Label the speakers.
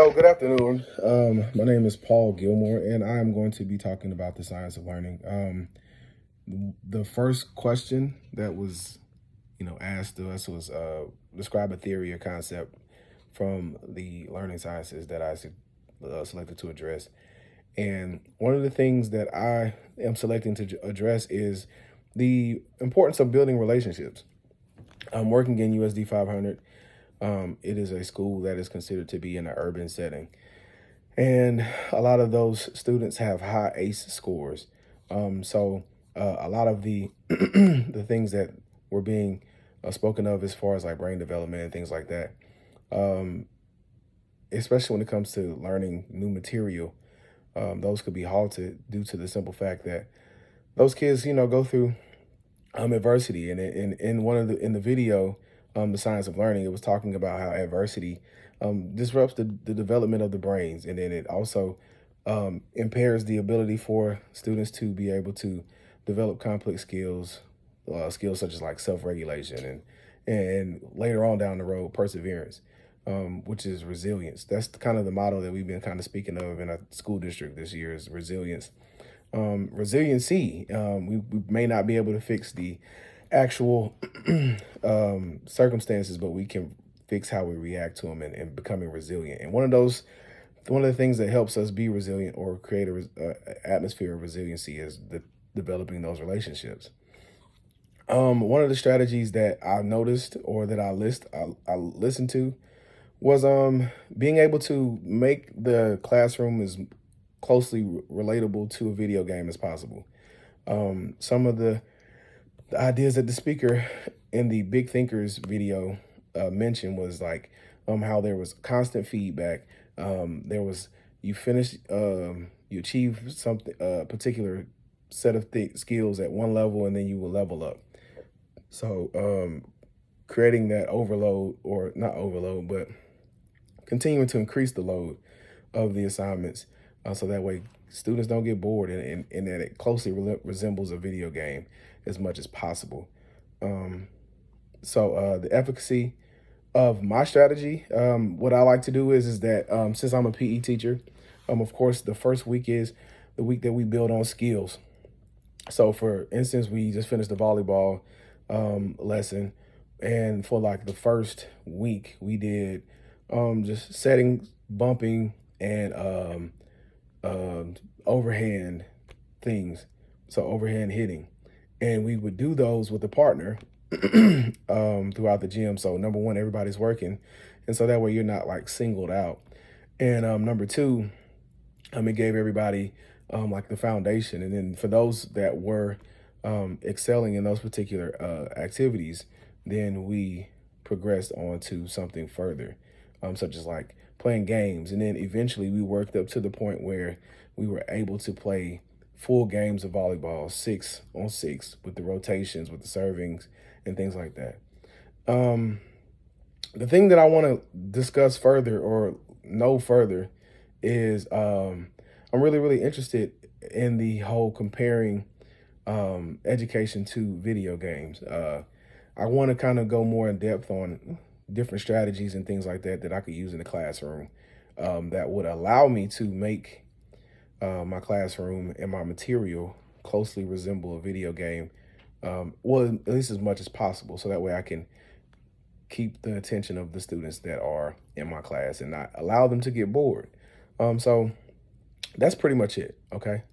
Speaker 1: So, good afternoon. My name is Paul Gilmore, and I am going to be talking about the science of learning. The first question that was, asked to us was describe a theory or concept from the learning sciences that I selected to address. And one of the things that I am selecting to address is the importance of building relationships. I'm working in USD 500. It is a school that is considered to be in an urban setting. And a lot of those students have high ACE scores. So a lot of the the things that were being spoken of as far as like brain development and things like that, um, especially when it comes to learning new material, those could be halted due to the simple fact that those kids, go through adversity. And in one of the video, the science of learning, it was talking about how adversity disrupts the development of the brains, and then it also impairs the ability for students to be able to develop complex skills such as like self-regulation and later on down the road perseverance, which is resilience. That's kind of the motto that we've been kind of speaking of in our school district this year is resilience. Resiliency. We may not be able to fix the actual circumstances, but we can fix how we react to them and becoming resilient. And one of the things that helps us be resilient or create a atmosphere of resiliency is developing those relationships. One of the strategies that I noticed or that I listened to was being able to make the classroom as closely relatable to a video game as possible. Some of the ideas that the speaker in the Big Thinkers video mentioned was like how there was constant feedback. There was you finished, you achieve something, a particular set of skills at one level, and then you will level up. So creating that overload, or not overload, but continuing to increase the load of the assignments, so that way students don't get bored, and that it closely resembles a video game as much as possible. So the efficacy of my strategy, what I like to do is that since I'm a PE teacher, of course, the first week is the week that we build on skills. So for instance, we just finished the volleyball lesson, and for like the first week, we did just setting, bumping, and overhand things, so overhand hitting, and we would do those with a partner throughout the gym. So number one, everybody's working, and so that way you're not like singled out. And number two, it gave everybody like the foundation, and then for those that were excelling in those particular activities, then we progressed on to something further, such as like playing games. And then eventually we worked up to the point where we were able to play full games of volleyball, 6-on-6, with the rotations, with the servings, and things like that. The thing that I want to discuss further or know further is I'm really, really interested in the whole comparing education to video games. I want to kind of go more in depth on different strategies and things like that that I could use in the classroom, that would allow me to make my classroom and my material closely resemble a video game, well, at least as much as possible, so that way I can keep the attention of the students that are in my class and not allow them to get bored. So that's pretty much it. Okay.